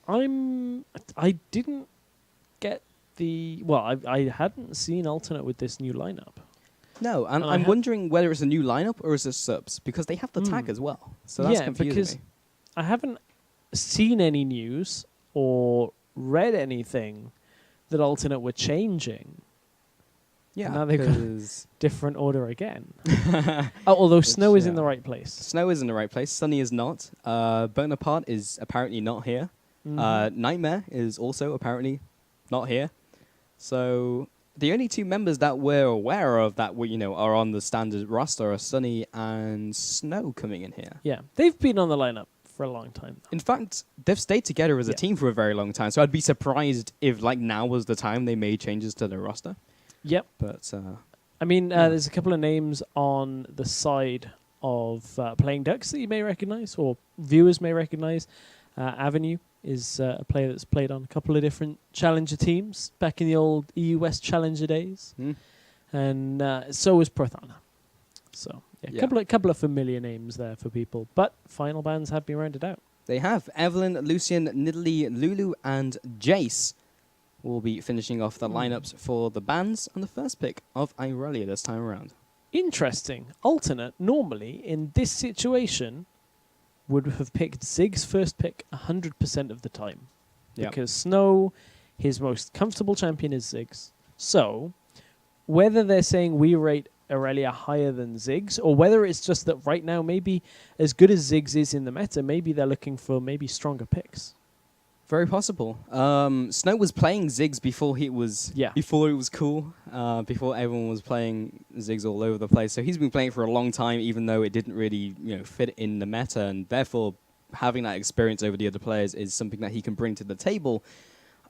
I didn't get I hadn't seen alternate with this new lineup. No, and And I'm wondering whether it's a new lineup or is it subs, because they have the tag as well. So that's confusing because me. I haven't seen any news or read anything that alternate were changing. Yeah, And now they've got because different order again. Although Snow is in yeah. the right place. Snow is in the right place. Sunny is not. Bonaparte is apparently not here. Nightmare is also apparently not here. So the only two members that we're aware of that are on the standard roster are Sunny and Snow coming in here. Yeah, they've been on the lineup for a long time. In fact, they've stayed together as a team for a very long time. So I'd be surprised if now was the time they made changes to their roster. Yep. But I mean, there's a couple of names on the side of playing DUCKS that you may recognize or viewers may recognize. Avenue is a player that's played on a couple of different Challenger teams back in the old EU West Challenger days. And so was Prothana. So, couple of familiar names there for people. But final bans have been rounded out. they have. Evelyn, Lucian, Nidalee, Lulu, and Jace will be finishing off the lineups for the bans and the first pick of Irelia this time around. Interesting. Alternate, normally, in this situation, would have picked Zig's first pick 100% of the time. Yep. Because Snow, his most comfortable champion is Ziggs. So, whether they're saying we rate Irelia higher than Ziggs, or whether it's just that right now, maybe as good as Ziggs is in the meta, maybe they're looking for maybe stronger picks. Very possible. Snow was playing Ziggs before it was cool. Before everyone was playing Ziggs all over the place. So he's been playing for a long time, even though it didn't really fit in the meta, and therefore having that experience over the other players is something that he can bring to the table.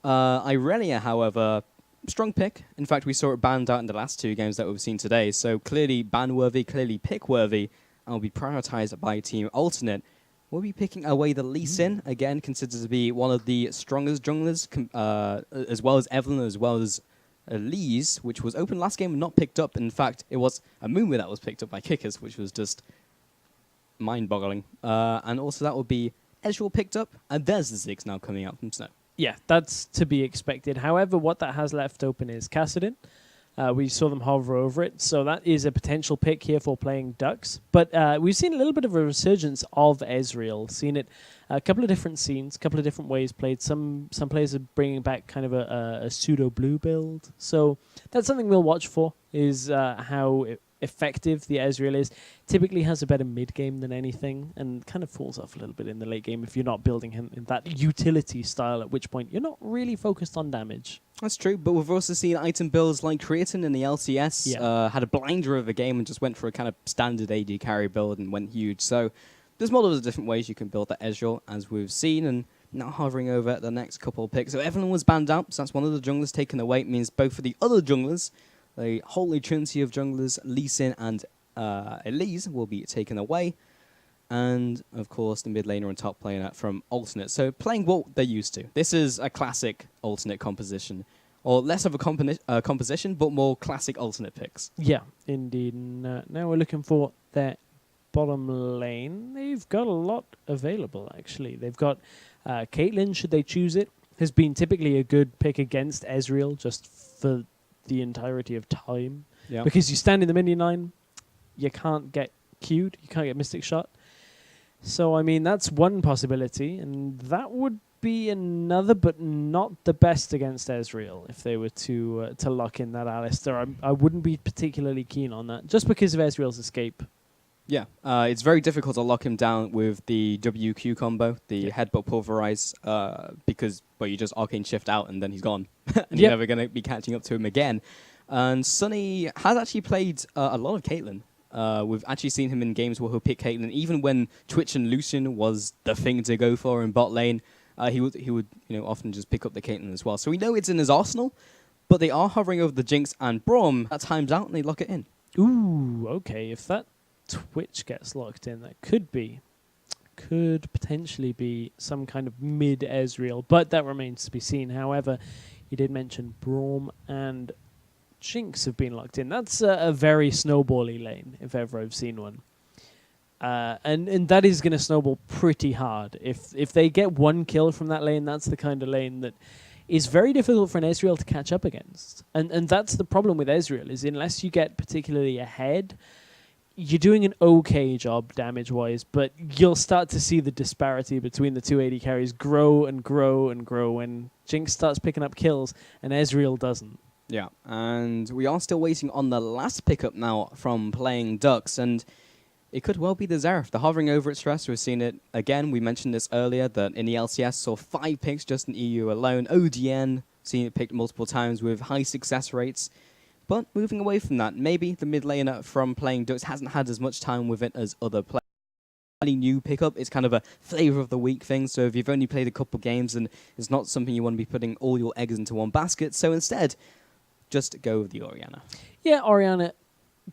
Irelia, however, strong pick. In fact, we saw it banned out in the last two games that we've seen today. So clearly ban-worthy, clearly pick-worthy, and will be prioritized by Team Alternate. We'll be picking away the Lee Sin, again, considered to be one of the strongest junglers, as well as Evelyn, as well as Lee's, which was open last game and not picked up. In fact, it was a Moonway that was picked up by Kickers, which was just mind-boggling. And also that would be Ezreal picked up, and there's the Ziggs now coming out from Snow. Yeah, that's to be expected. However, what that has left open is Kassadin. We saw them hover over it, so that is a potential pick here for playing DUCKS. But we've seen a little bit of a resurgence of Ezreal, seen it a couple of different scenes, a couple of different ways played. Some players are bringing back kind of a pseudo-blue build. So that's something we'll watch for, is how effective the Ezreal is. Typically has a better mid-game than anything, and kind of falls off a little bit in the late game if you're not building him in that utility style, at which point you're not really focused on damage. That's true, but we've also seen item builds like Creatine in the LCS had a blinder of a game and just went for a kind of standard AD carry build and went huge. So there's multiple different ways you can build that Ezreal, as we've seen, and now hovering over the next couple of picks. So Evelyn was banned out, so that's one of the junglers taken away. It means both for the other junglers, the holy trinity of junglers, Lee Sin and Elise, will be taken away. And, of course, the mid laner and top laner from Alternate. So playing what they're used to. This is a classic Alternate composition. Or less of a composition, but more classic Alternate picks. Yeah, indeed. And now we're looking for their bottom lane. They've got a lot available, actually. They've got Caitlyn, should they choose it, has been typically a good pick against Ezreal, just for the entirety of time. Yep. Because you stand in the minion line, you can't get queued, you can't get Mystic Shot. So, I mean, that's one possibility, and that would be another, but not the best against Ezreal if they were to lock in that Alistar. I wouldn't be particularly keen on that, just because of Ezreal's escape. Yeah, it's very difficult to lock him down with the WQ combo, the Headbutt Pulverize, because, well, you just Arcane Shift out and then he's gone. And you're never going to be catching up to him again. And Sunny has actually played a lot of Caitlyn. We've actually seen him in games where he'll pick Caitlyn, even when Twitch and Lucian was the thing to go for in bot lane. He would often just pick up the Caitlyn as well. So we know it's in his arsenal, but they are hovering over the Jinx and Braum. That time's out and they lock it in. Ooh, okay. If that Twitch gets locked in, that could potentially be some kind of mid Ezreal, but that remains to be seen. However, you did mention Braum and Jinx have been locked in. That's a very snowbally lane, if ever I've seen one. And that is going to snowball pretty hard. If they get one kill from that lane, that's the kind of lane that is very difficult for an Ezreal to catch up against. And that's the problem with Ezreal, is unless you get particularly ahead, you're doing an okay job damage-wise, but you'll start to see the disparity between the two AD carries grow and grow and grow when Jinx starts picking up kills and Ezreal doesn't. Yeah, and we are still waiting on the last pickup now from playing DUCKS, and it could well be the Xerath. The hovering over at Stress, we've seen it again. We mentioned this earlier, that in the LCS saw 5 picks just in EU alone. ODN, seen it picked multiple times with high success rates. But moving away from that, maybe the mid laner from playing DUCKS hasn't had as much time with it as other players. Any new pickup, it's kind of a flavor of the week thing. So if you've only played a couple games, then it's not something you want to be putting all your eggs into one basket. So instead, just go with the Orianna. Yeah, Orianna,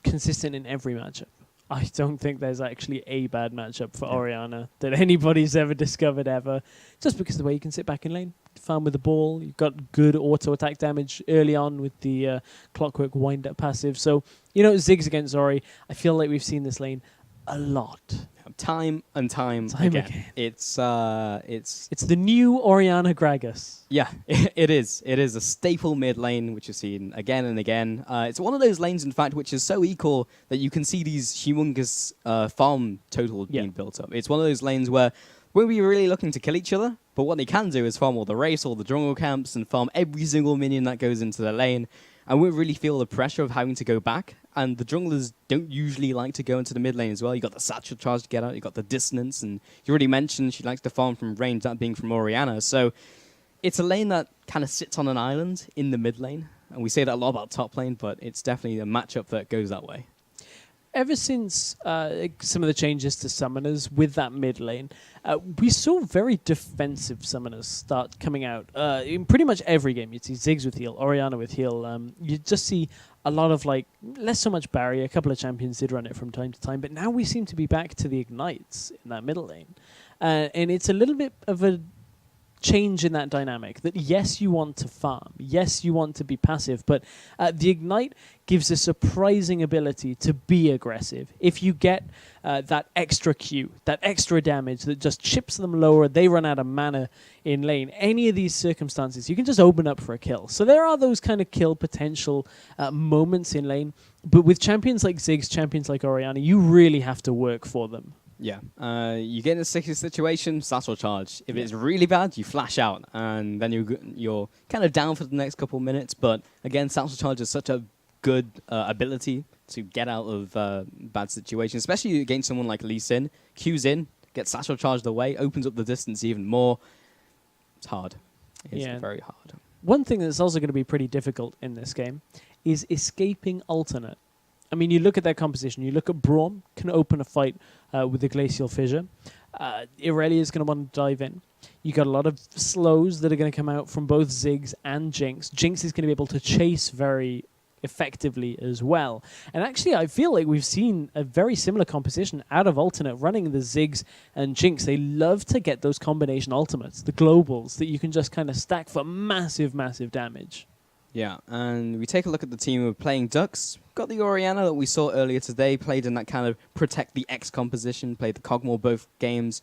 consistent in every matchup. I don't think there's actually a bad matchup for Orianna that anybody's ever discovered ever. Just because of the way you can sit back in lane, farm with the ball. You've got good auto attack damage early on with the Clockwork wind up passive. So, Ziggs against Ori, I feel like we've seen this lane a lot. Time and time again. It's the new Orianna Gragas. Yeah, it is. It is a staple mid lane, which you've seen again and again. It's one of those lanes, in fact, which is so equal that you can see these humongous farm total being built up. It's one of those lanes where we'll be really looking to kill each other, but what they can do is farm all the race, all the jungle camps, and farm every single minion that goes into the lane. And we really feel the pressure of having to go back. And the junglers don't usually like to go into the mid lane as well. You got the satchel charge to get out. You got the dissonance, and you already mentioned she likes to farm from range, that being from Orianna. So it's a lane that kind of sits on an island in the mid lane, and we say that a lot about top lane, but it's definitely a matchup that goes that way. Ever since some of the changes to summoners with that mid lane, we saw very defensive summoners start coming out. In pretty much every game, you'd see Ziggs with heal, Orianna with heal. You just see a lot of, less so much barrier. A couple of champions did run it from time to time, but now we seem to be back to the ignites in that middle lane. And it's a little bit of a change in that dynamic, that yes, you want to farm, yes, you want to be passive, but the ignite gives a surprising ability to be aggressive. If you get that extra Q, that extra damage that just chips them lower, they run out of mana in lane, any of these circumstances, you can just open up for a kill. So there are those kind of kill potential moments in lane, but with champions like Ziggs, champions like Orianna, you really have to work for them. Yeah, you get in a sticky situation, satchel charge. If it's really bad, you flash out, and then you're kind of down for the next couple of minutes. But again, satchel charge is such a good ability to get out of bad situations, especially against someone like Lee Sin. Q's in, gets satchel charged away, opens up the distance even more. It's hard. It's very hard. One thing that's also going to be pretty difficult in this game is escaping alternate. I mean, you look at their composition. You look at Braum, can open a fight with the Glacial Fissure. Irelia is going to want to dive in. You got a lot of slows that are going to come out from both Ziggs and Jinx. Jinx is going to be able to chase very effectively as well. And actually, I feel like we've seen a very similar composition out of alternate running the Ziggs and Jinx. They love to get those combination ultimates, the globals, that you can just kind of stack for massive, massive damage. Yeah, and we take a look at the team who are playing DUCKS. Got the Orianna that we saw earlier today, played in that kind of protect the X composition, played the Kog'Maw both games.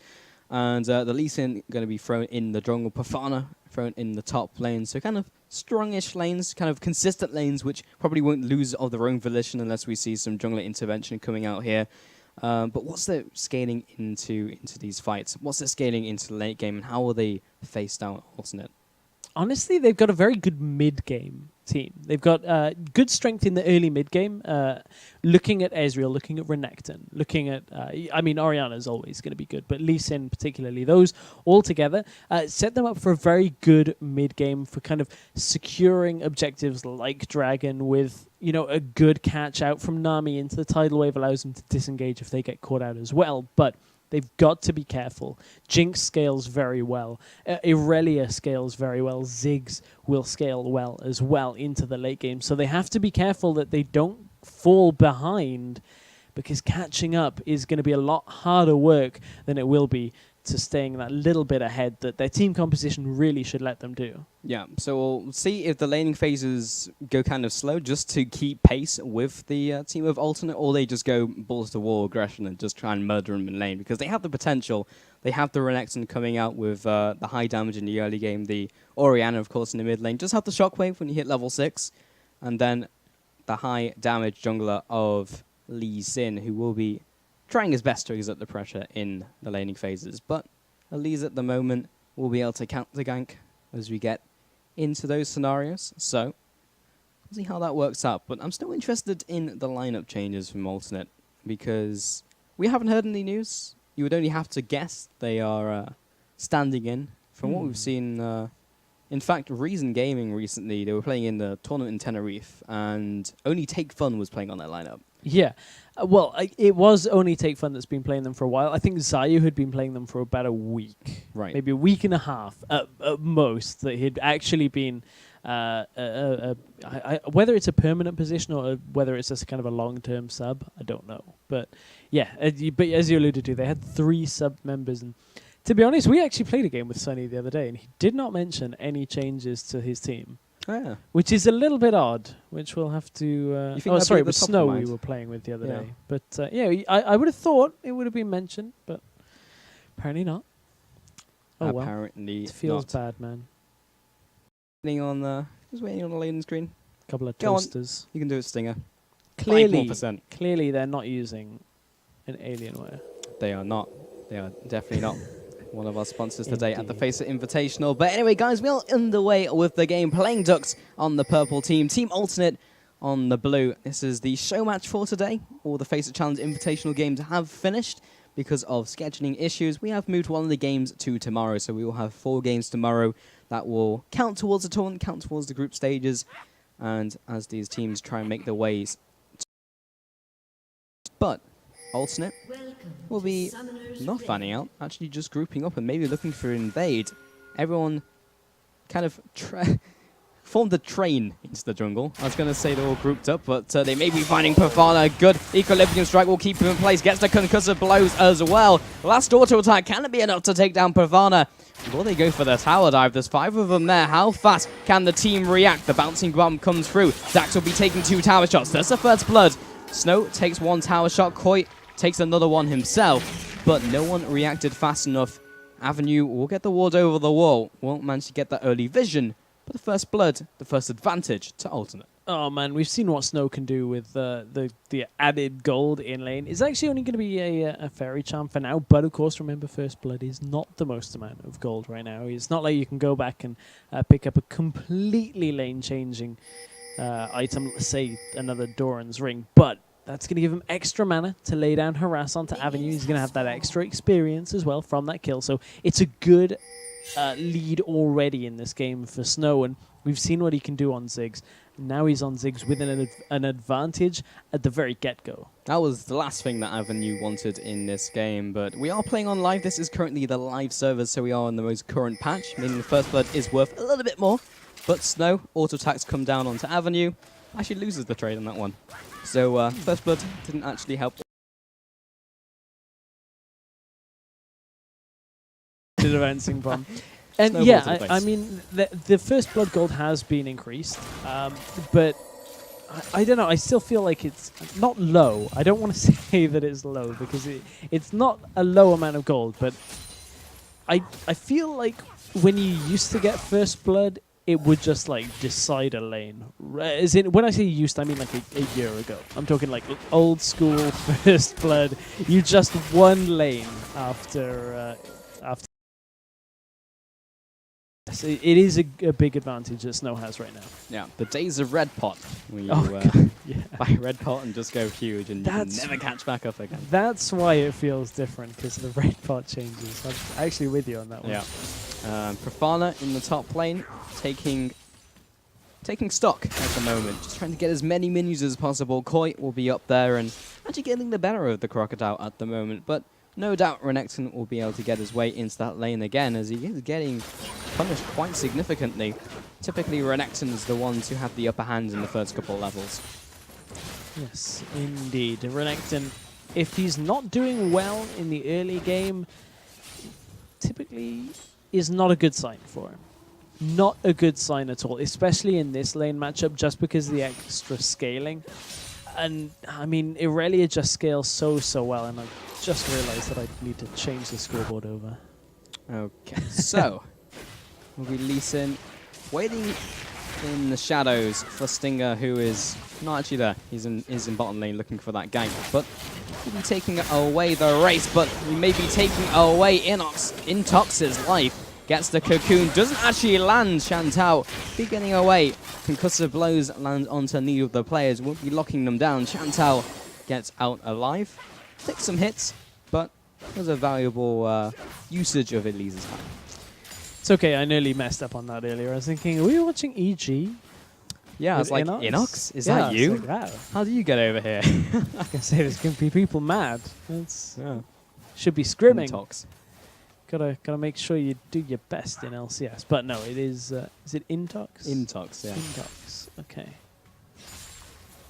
And the Lee Sin going to be thrown in the jungle, Pafana thrown in the top lane. So kind of strongish lanes, kind of consistent lanes, which probably won't lose of their own volition unless we see some jungler intervention coming out here. But what's the scaling into these fights? What's the scaling into the late game, and how will they face down alternate? Honestly, they've got a very good mid-game team. They've got good strength in the early mid-game. Looking at Ezreal, looking at Renekton, looking at... Orianna is always going to be good, but Lee Sin particularly. Those all together set them up for a very good mid-game for kind of securing objectives like Dragon with, a good catch out from Nami into the tidal wave allows them to disengage if they get caught out as well. But they've got to be careful. Jinx scales very well. Irelia scales very well. Ziggs will scale well as well into the late game. So they have to be careful that they don't fall behind, because catching up is going to be a lot harder work than it will be to staying that little bit ahead that their team composition really should let them do. Yeah, so we'll see if the laning phases go kind of slow just to keep pace with the team of Alternate, or they just go balls to wall aggression and just try and murder them in lane, because they have the potential. They have the Renekton coming out with the high damage in the early game, the Orianna, of course, in the mid lane. Just have the Shockwave when you hit level 6, and then the high damage jungler of Lee Sin, who will be trying his best to exert the pressure in the laning phases. But Elise at the moment will be able to counter gank as we get into those scenarios. So we'll see how that works out. But I'm still interested in the lineup changes from Alternate, because we haven't heard any news. You would only have to guess they are standing in. From what we've seen, in fact, Reason Gaming recently, they were playing in the tournament in Tenerife, and only Take Fun was playing on their lineup. Yeah. Well, it was only Take Fun that's been playing them for a while. I think Zayu had been playing them for about a week. Right. Maybe a week and a half at most, that he'd actually been, whether it's a permanent position or whether it's just kind of a long-term sub, I don't know. But yeah, but as you alluded to, they had 3 sub members. And to be honest, we actually played a game with Sunny the other day, and he did not mention any changes to his team. Oh, yeah. Which is a little bit odd, which we'll have to... oh, sorry, it was Snow we were playing with the other day. But yeah, I would have thought it would have been mentioned, but apparently not. Oh, apparently well. It feels bad, man. Just waiting on the laning screen. Couple of toasters. You can do it, Stinger. Clearly they're not using an Alienware. They are not. They are definitely not. One of our sponsors today at the FACEIT Invitational. But anyway, guys, we're underway with the game. Playing Ducks on the purple team. Team Alternate on the blue. This is the show match for today. All the FACEIT Challenger Invitational games have finished because of scheduling issues. We have moved one of the games to tomorrow, so we will have 4 games tomorrow that will count towards the tournament, count towards the group stages, and as these teams try and make their ways. But Alternate will be not fanning out, actually just grouping up and maybe looking for invade. Everyone kind of formed a train into the jungle. I was going to say they're all grouped up, but they may be finding Pavana. Good equilibrium strike will keep him in place. Gets the concussive blows as well. Last auto attack, can it be enough to take down Pavana? Will they go for the tower dive? There's 5 of them there. How fast can the team react? The bouncing bomb comes through. DUCKS will be taking 2 tower shots. There's the first blood. Snow takes 1 tower shot. Koi takes another one himself, but no one reacted fast enough. Avenue will get the ward over the wall. Won't manage to get that early vision, but the first blood, the first advantage to Alternate. Oh man, we've seen what Snow can do with the added gold in lane. It's actually only going to be a fairy charm for now, but of course remember First Blood is not the most amount of gold right now. It's not like you can go back and pick up a completely lane-changing item, say another Doran's Ring, but that's going to give him extra mana to lay down Harass onto Avenue. He's going to have that extra experience as well from that kill. So it's a good lead already in this game for Snow, and we've seen what he can do on Ziggs. Now he's on Ziggs with an advantage at the very get-go. That was the last thing that Avenue wanted in this game, but we are playing on live. This is currently the live server, so we are on the most current patch, meaning the First Blood is worth a little bit more. But Snow, auto attacks come down onto Avenue. Actually loses the trade on that one. So First Blood didn't actually help. The advancing bomb. And yeah, I mean, the First Blood gold has been increased, but I don't know, I still feel like it's not low. I don't want to say that it's low, because it's not a low amount of gold, but I feel like when you used to get First Blood, it would just like decide a lane. As in, when I say used, I mean like a year ago. I'm talking like old school First Blood. You just won lane after. So it is a big advantage that Snow has right now. Yeah, the days of Red Pot, where you buy Red Pot and just go huge and you can never catch back up again. That's why it feels different, because the Red Pot changes. I'm actually with you on that one. Yeah. Profana in the top lane, taking stock at the moment, just trying to get as many minions as possible. Koi will be up there and actually getting the better of the Crocodile at the moment, but no doubt Renekton will be able to get his way into that lane again, as he is getting punished quite significantly. Typically Renekton is the one to have the upper hand in the first couple of levels. Yes, indeed. Renekton, if he's not doing well in the early game, typically is not a good sign for him. Not a good sign at all, especially in this lane matchup, just because of the extra scaling. And, I mean, Irelia just scales so well, and I just realized that I need to change the scoreboard over. Okay, so we'll be Lee Sin waiting in the shadows for Stinger, who is not actually there. He's in bottom lane looking for that gank, but he'll be taking away the race, but he may be taking away Intox's life. Gets the cocoon, doesn't actually land. Shantou be getting away. Concussive blows land onto neither of the players, won't be locking them down. Shantou gets out alive. Takes some hits, but it was a valuable usage of Elise's time. It's okay, I nearly messed up on that earlier. I was thinking, are we watching EG? Yeah, I was like, Inox? Is that you? Like, wow. How do you get over here? I was going to say, there's going to be people mad. Should be scrimming. Intox. Gotta make sure you do your best in LCS. But no, it is it Intox? Intox, yeah. Intox, okay.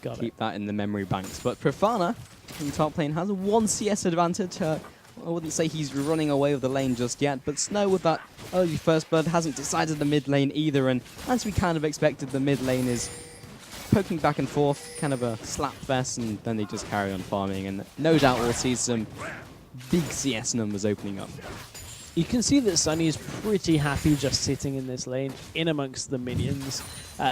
Got it. Keep that in the memory banks. But Profana in top lane has a 1 CS advantage. I wouldn't say he's running away with the lane just yet, but Snow with that early first blood hasn't decided the mid lane either, and as we kind of expected, the mid lane is poking back and forth, kind of a slap fest, and then they just carry on farming, and no doubt we'll see some big CS numbers opening up. You can see that Sunny is pretty happy just sitting in this lane, in amongst the minions.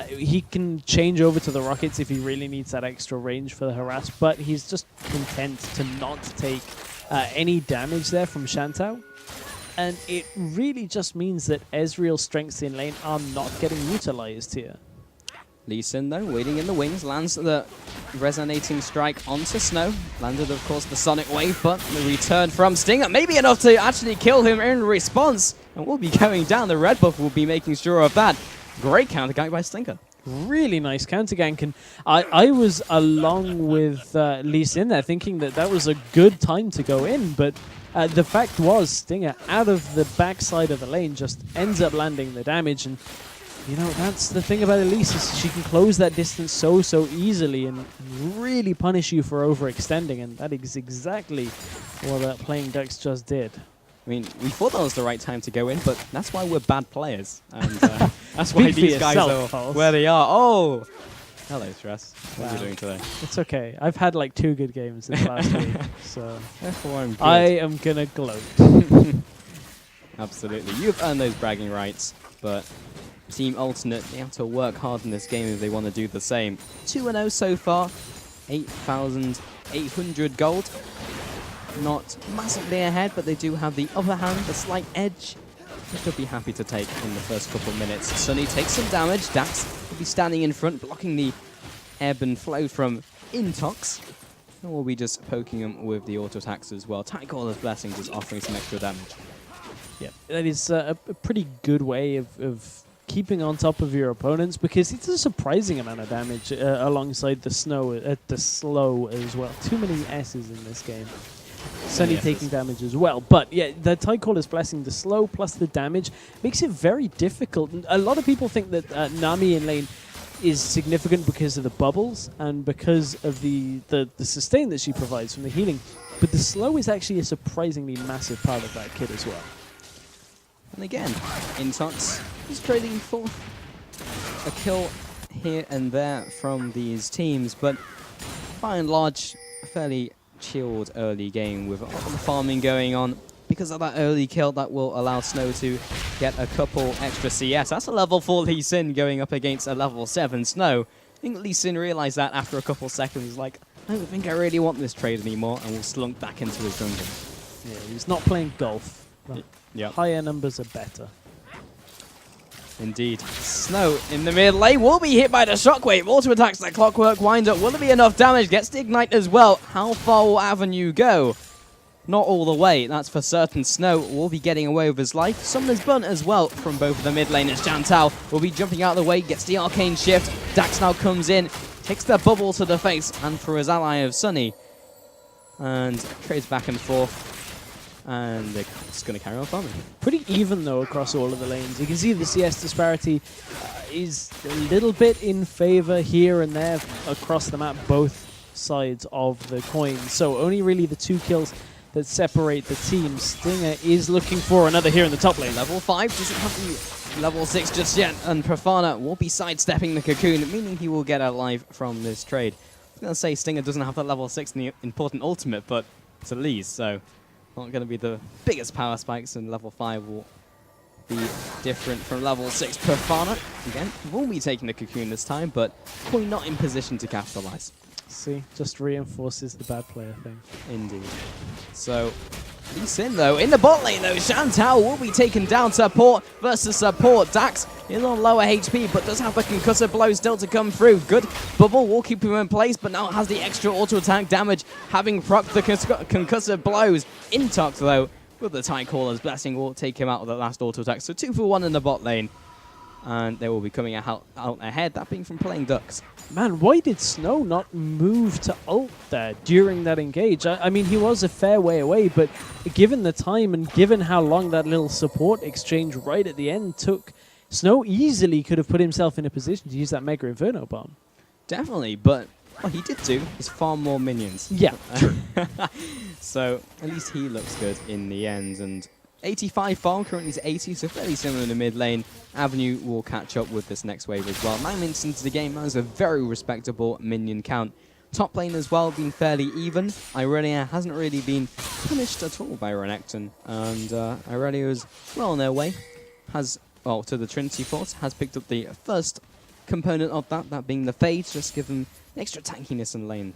He can change over to the rockets if he really needs that extra range for the harass, but he's just content to not take any damage there from Shantou. And it really just means that Ezreal's strengths in lane are not getting utilized here. Lee Sin, though, waiting in the wings, lands the resonating strike onto Snow. Landed, of course, the Sonic Wave, but the return from Stinger may be enough to actually kill him in response. And we'll be going down. The red buff will be making sure of that. Great counter gank by Stinger. Really nice counter gank. And I was along with Lee Sin there, thinking that that was a good time to go in, but the fact was Stinger, out of the backside of the lane, just ends up landing the damage. And you know, that's the thing about Elise, is she can close that distance so easily and really punish you for overextending, and that is exactly what playing Ducks just did. I mean, we thought that was the right time to go in, but that's why we're bad players. And that's why these guys are where they are. Oh! Hello, Stress. What are you doing today? It's okay. I've had like 2 good games in the last week, so therefore I'm good. I am gonna gloat. Absolutely. You've earned those bragging rights, but Team Alternate, they have to work hard in this game if they want to do the same. 2-0 so far, 8,800 gold. Not massively ahead, but they do have the upper hand, the slight edge. They could be happy to take in the first couple of minutes. Sunny takes some damage. DUCKS will be standing in front, blocking the ebb and flow from Intox. And we'll be just poking him with the auto attacks as well. Tycaller's Blessing just offering some extra damage. Yeah, that is a pretty good way of keeping on top of your opponents, because it's a surprising amount of damage alongside the slow as well. Too many S's in this game. Sunny taking damage as well. But yeah, the Tycaller's Blessing, the slow plus the damage, makes it very difficult. And a lot of people think that Nami in lane is significant because of the bubbles and because of the sustain that she provides from the healing. But the slow is actually a surprisingly massive part of that kit as well. And again, Intox is trading for a kill here and there from these teams, but by and large, a fairly chilled early game with all the farming going on. Because of that early kill, that will allow Snow to get a couple extra CS. That's a level 4 Lee Sin going up against a level 7 Snow. I think Lee Sin realized that after a couple seconds, like, I don't think I really want this trade anymore, and will slunk back into his dungeon. Yeah, he's not playing golf. Yep. Higher numbers are better. Indeed. Snow in the mid lane will be hit by the shockwave. Auto attacks the clockwork wind up. Will there be enough damage? Gets the ignite as well. How far will Avenue go? Not all the way, that's for certain. Snow will be getting away with his life. Summoner's Bun as well from both of the mid laners. Shantou will be jumping out of the way, gets the arcane shift. DUCKS now comes in, takes the bubble to the face, and for his ally of Sunny. And trades back and forth. And they're just going to carry on farming. Pretty even, though, across all of the lanes. You can see the CS disparity is a little bit in favor here and there across the map, both sides of the coin. So only really the 2 kills that separate the teams. Stinger is looking for another here in the top lane. Level 5 doesn't have the level 6 just yet, and Profana will be sidestepping the Cocoon, meaning he will get alive from this trade. I was going to say Stinger doesn't have that level 6 in the important ultimate, but it's a Lee's, so not going to be the biggest power spikes, and level 5 will be different from level 6. Profana, again, will be taking the Cocoon this time, but probably not in position to capitalize. See, just reinforces the bad player thing. Indeed. So, Lee Sin, though, in the bot lane, though, Shantel will be taken down. Support versus support. DUCKS is on lower HP, but does have the concussive blow still to come through. Good bubble will keep him in place, but now has the extra auto-attack damage, having procced the concussive blows. Intox, though, with the Tidecaller's Blessing, will take him out of the last auto-attack. So 2 for 1 in the bot lane. And they will be coming out ahead, that being from playing DUCKS. Man, why did Snow not move to ult there during that engage? I mean, he was a fair way away, but given the time and given how long that little support exchange right at the end took, Snow easily could have put himself in a position to use that Mega Inferno Bomb. Definitely, but what he did do is farm more minions. Yeah, true. So at least he looks good in the end, and 85 farm, currently is 80, so fairly similar in the mid lane. Avenue will catch up with this next wave as well. 9 minutes into the game, that is a very respectable minion count. Top lane as well, been fairly even. Irelia hasn't really been punished at all by Renekton, and Irelia is well on their way. Has, well, to the Trinity Force, has picked up the first component of that being the Fade, just give them extra tankiness in lane.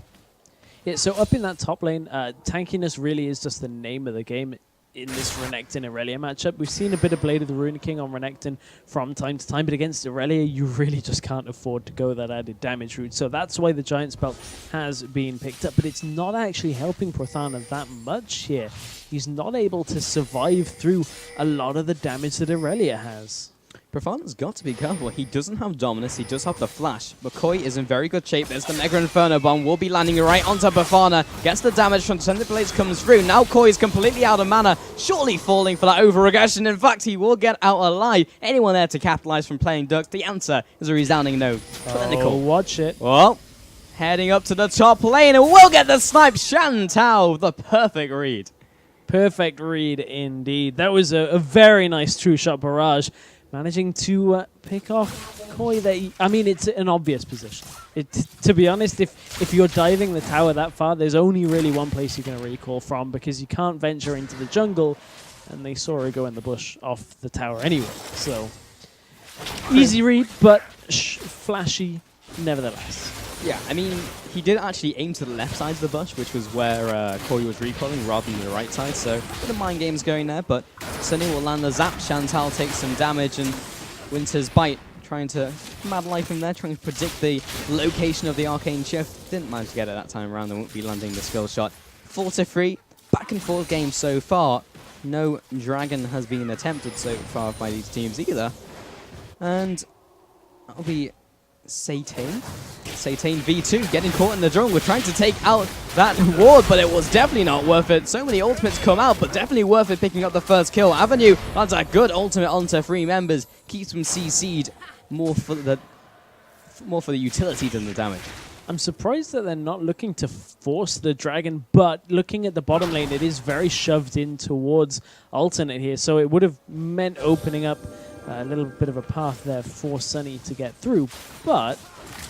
Yeah, so up in that top lane, tankiness really is just the name of the game in this Renekton-Irelia matchup. We've seen a bit of Blade of the Rune King on Renekton from time to time, but against Irelia, you really just can't afford to go that added damage route. So that's why the Giant Spell has been picked up, but it's not actually helping Prothana that much here. He's not able to survive through a lot of the damage that Irelia has. Profana's got to be careful. He doesn't have Dominus, he does have the Flash. McCoy is in very good shape. There's the Mega Inferno Bomb, will be landing right onto Profana. Gets the damage from Thunder Blades, comes through. Now Koi is completely out of mana, surely falling for that over-aggression. In fact, he will get out alive. Anyone there to capitalize from playing DUCKS? The answer is a resounding no. Clinical. Watch it. Well, heading up to the top lane, and we'll get the snipe. Shantel, the perfect read. Perfect read indeed. That was a very nice true shot barrage. Managing to pick off Koi there. I mean, it's an obvious position. To be honest, if you're diving the tower that far, there's only really one place you can recall from, because you can't venture into the jungle, and they saw her go in the bush off the tower anyway. So, easy read, but flashy nevertheless. Yeah, I mean, he did actually aim to the left side of the bush, which was where Koi was recalling, rather than the right side, so a bit of mind games going there, but Sunny will land the zap. Shantel takes some damage, and Winter's Bite trying to mad life him there, trying to predict the location of the Arcane Shift. Didn't manage to get it that time around, and won't be landing the skill shot. 4-3, back and forth game so far. No Dragon has been attempted so far by these teams either. And that'll be Satan V2 getting caught in the jungle. We're trying to take out that ward, but it was definitely not worth it. So many ultimates come out, but definitely worth it picking up the first kill. Avenue lands a good ultimate onto 3 members, keeps them CC'd, more for the utility than the damage. I'm surprised that they're not looking to force the dragon, but looking at the bottom lane, it is very shoved in towards alternate here, so it would have meant opening up a little bit of a path there for Sunny to get through. But,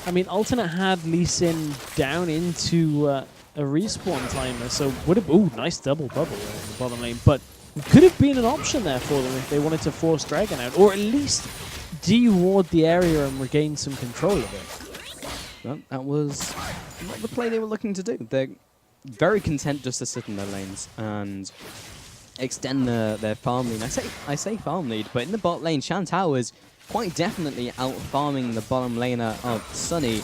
I mean, alternate had Lee Sin down into a respawn timer, so would have... Ooh, nice double bubble there in the bottom lane, but could have been an option there for them if they wanted to force Dragon out, or at least de-ward the area and regain some control of it. Well, that was not the play they were looking to do. They're very content just to sit in their lanes and extend their farm lead. I say farm lead, but in the bot lane, Shantel is quite definitely out-farming the bottom laner of Sunny,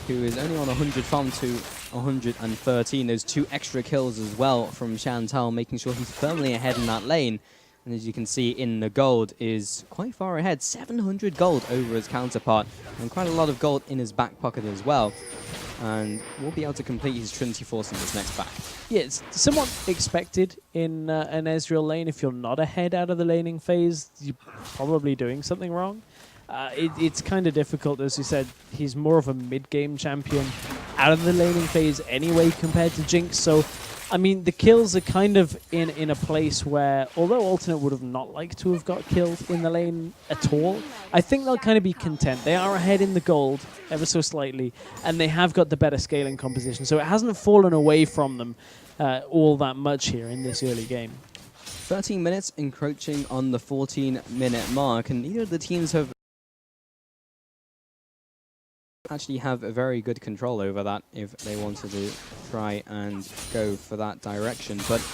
who is only on 100 farm to 113. There's 2 extra kills as well from Shantel, making sure he's firmly ahead in that lane. And as you can see in the gold, is quite far ahead. 700 gold over his counterpart, and quite a lot of gold in his back pocket as well. And will be able to complete his Trinity Force in this next back. Yeah, it's somewhat expected in an Ezreal lane. If you're not ahead out of the laning phase, you're probably doing something wrong. It's kind of difficult, as you said. He's more of a mid-game champion out of the laning phase anyway compared to Jinx, so I mean, the kills are kind of in a place where, although Alternate would have not liked to have got killed in the lane at all, I think they'll kind of be content. They are ahead in the gold ever so slightly, and they have got the better scaling composition, so it hasn't fallen away from them all that much here in this early game. 13 minutes encroaching on the 14-minute mark, and neither of the teams have actually have a very good control over that if they wanted to try and go for that direction. But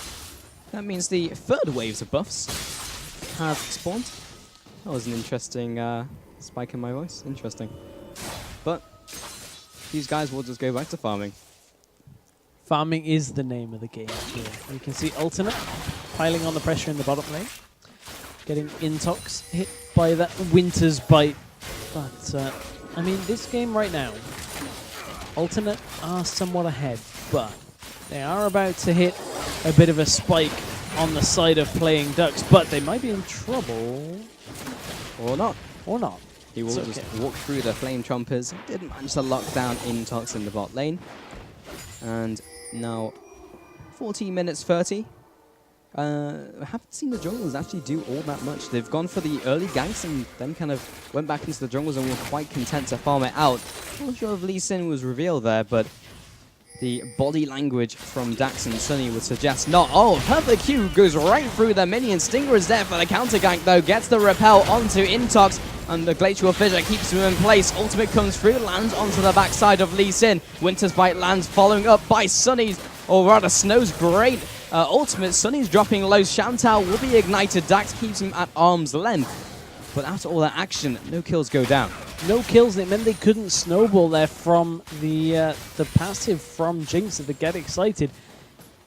that means the third waves of buffs have spawned. That was an interesting spike in my voice. Interesting. But these guys will just go back to farming. Farming is the name of the game here. You can see Alternate piling on the pressure in the bottom lane, getting Intox hit by that Winter's Bite. But I mean, this game right now, Alternate are somewhat ahead, but they are about to hit a bit of a spike on the side of playing Ducks, but they might be in trouble. Or not. Or not. He will just walk through the Flame Chompers. Didn't manage to lock down Intox in the bot lane. And now 14 minutes 30. I haven't seen the junglers actually do all that much. They've gone for the early ganks and then kind of went back into the jungles and were quite content to farm it out. Not sure if Lee Sin was revealed there, but the body language from DUCKS and Sunny would suggest not. Oh, perfect Q goes right through the minion. Stinger is there for the counter gank though. Gets the repel onto Intox, and the Glacial Fissure keeps him in place. Ultimate comes through, lands onto the backside of Lee Sin. Winter's Bite lands, following up by Sunny's, or rather Snow's great ultimate. Sunny's dropping low. Shantal will be ignited. DUCKS keeps him at arm's length. But after all that action, no kills go down. No kills, and it meant they couldn't snowball there from the passive from Jinx at the Get Excited.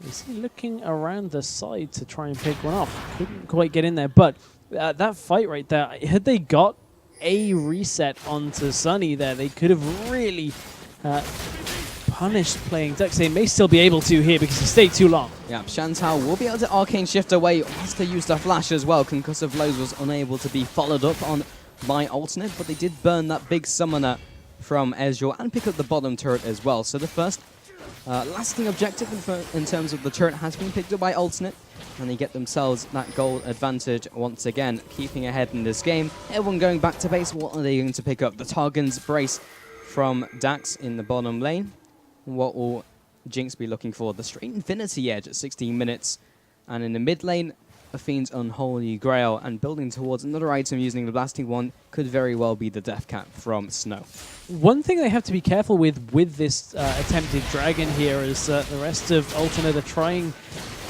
Is he looking around the side to try and pick one off? Couldn't quite get in there, but that fight right there, had they got a reset onto Sunny there, they could have really punished playing DUCKS. They may still be able to here because he stayed too long. Yeah, Shantal will be able to Arcane Shift away. Has to use the flash as well. Concussive Blows was unable to be followed up on by Alternate, but they did burn that big summoner from Ezreal and pick up the bottom turret as well. So the first lasting objective in terms of the turret has been picked up by Alternate, and they get themselves that gold advantage once again, keeping ahead in this game. Everyone going back to base. What are they going to pick up? The Targon's Brace from DUCKS in the bottom lane. What will Jinx be looking for? The straight Infinity Edge at 16 minutes. And in the mid lane, a Fiend's Unholy Grail. And building towards another item using the Blasting Wand could very well be the Death Cap from Snow. One thing they have to be careful with this attempted dragon here is the rest of Alternate are trying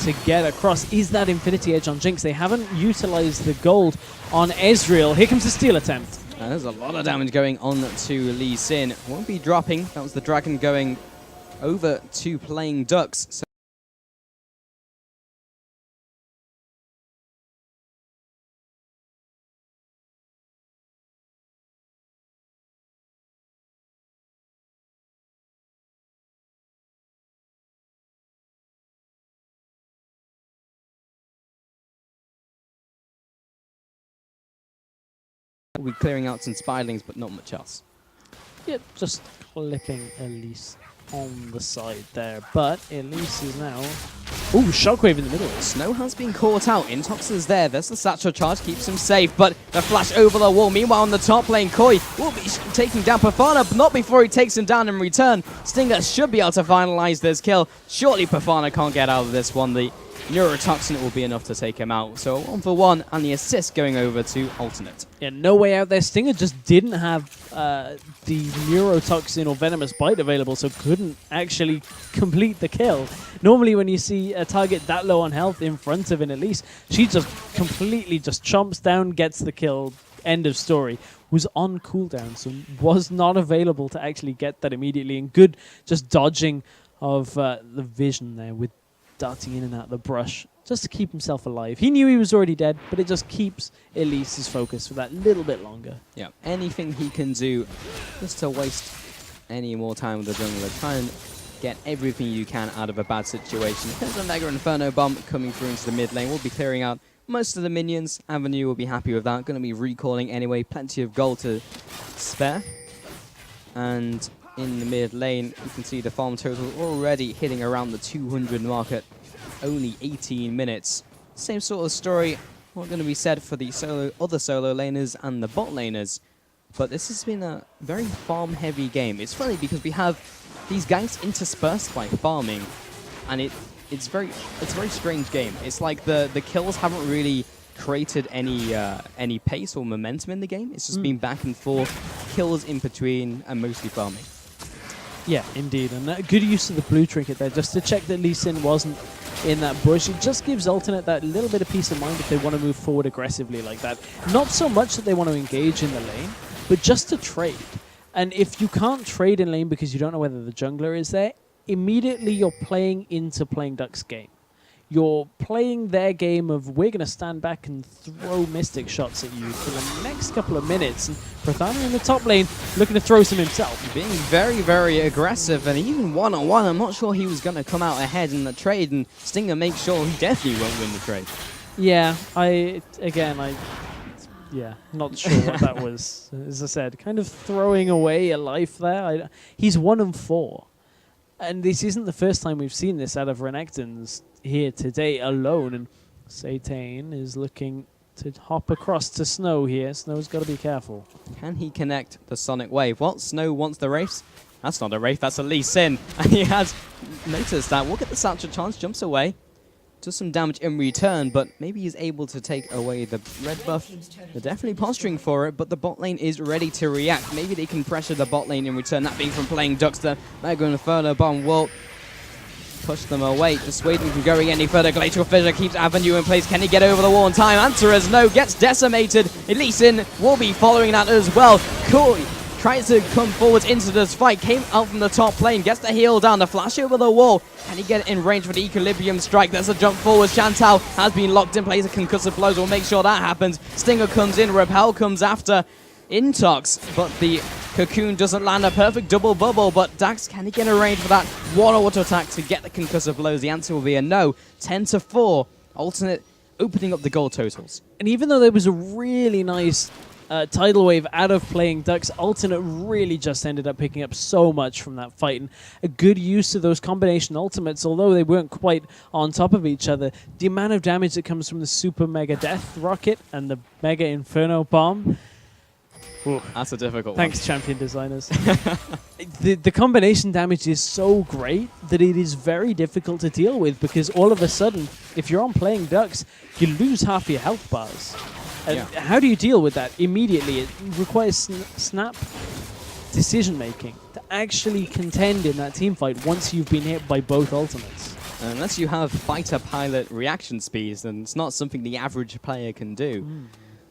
to get across is that Infinity Edge on Jinx. They haven't utilized the gold on Ezreal. Here comes the steal attempt. There's a lot of damage going on to Lee Sin. Won't be dropping. That was the dragon going over to playing DUCKS. So we'll be clearing out some Spirelings, but not much else. Yeah, just clipping Elise on the side there, but Elise is now... Ooh, Shockwave in the middle. Snow has been caught out. Intox is there. There's the Satchel Charge, keeps him safe, but the flash over the wall. Meanwhile, on the top lane, Koi will be taking down Pafana, but not before he takes him down in return. Stinger should be able to finalize this kill. Surely Pafana can't get out of this one. The Neurotoxin will be enough to take him out. So 1-for-1, and the assist going over to Alternate. Yeah, no way out there. Stinger just didn't have the Neurotoxin or Venomous Bite available, so couldn't actually complete the kill. Normally when you see a target that low on health in front of an Elise, she just completely just chomps down, gets the kill, end of story. Was on cooldown, so was not available to actually get that immediately, and good just dodging of the vision there with darting in and out of the brush just to keep himself alive. He knew he was already dead, but it just keeps Elise's focus for that little bit longer. Yeah, anything he can do just to waste any more time with the jungler. Try and get everything you can out of a bad situation. There's a Mega Inferno Bomb coming through into the mid lane. We'll be clearing out most of the minions. Avenue will be happy with that. Going to be recalling anyway. Plenty of gold to spare. And in the mid lane. You can see the farm total already hitting around the 200 mark at only 18 minutes. Same sort of story, not going to be said for the other solo laners and the bot laners. But this has been a very farm-heavy game. It's funny because we have these ganks interspersed by farming, and it's a very strange game. It's like the kills haven't really created any pace or momentum in the game. It's just been back and forth, kills in between, and mostly farming. Yeah, indeed, and good use of the blue trinket there, just to check that Lee Sin wasn't in that bush. It just gives Alternate that little bit of peace of mind if they want to move forward aggressively like that. Not so much that they want to engage in the lane, but just to trade. And if you can't trade in lane because you don't know whether the jungler is there, immediately you're playing into playing DUCKS' game. You're playing their game of, we're going to stand back and throw Mystic shots at you for the next couple of minutes. And Prathana in the top lane looking to throw some himself. Being very, very aggressive, and even one-on-one, I'm not sure he was going to come out ahead in the trade, and Stinger makes sure he definitely won't win the trade. Yeah, yeah, not sure what that was. As I said, kind of throwing away a life there. He's 1-4. And this isn't the first time we've seen this out of Renekton's here today alone. And Satan is looking to hop across to Snow here. Snow's got to be careful. Can he connect the Sonic Wave? Well, Snow wants the Wraith. That's not a Wraith, that's a Lee Sin. And he has noticed that. We'll get the Satchel chance, jumps away. Does some damage in return, but maybe he's able to take away the red buff. They're definitely posturing for it, but the bot lane is ready to react. Maybe they can pressure the bot lane in return, that being from playing DUCKS. The Mega Inferno bomb will push them away, dissuade them from going any further. Glacial Fissure keeps Avenue in place. Can he get over the wall in time? Answer is no, gets decimated. Lee Sin will be following that as well. Koi tries to come forward into this fight, came out from the top lane, gets the heal down, the flash over the wall. Can he get in range for the Equilibrium strike? There's a jump forward. Chantal has been locked in place. A concussive blows will make sure that happens. Stinger comes in, Repel comes after Intox, but the Cocoon doesn't land. A perfect double bubble, but DUCKS, can he get in range for that one auto attack to get the concussive blows? The answer will be a no. 10-4. Alternate opening up the goal totals. And even though there was a really nice tidal wave out of playing DUCKS, Alternate really just ended up picking up so much from that fight. And a good use of those combination ultimates, although they weren't quite on top of each other, the amount of damage that comes from the Super Mega Death Rocket and the Mega Inferno Bomb. Ooh, that's a difficult Thanks, one. champion designers. The combination damage is so great that it is very difficult to deal with, because all of a sudden, if you're on playing DUCKS, you lose half your health bars. Yeah. How do you deal with that immediately? It requires snap decision-making to actually contend in that team fight once you've been hit by both ultimates. Unless you have fighter pilot reaction speeds, then it's not something the average player can do.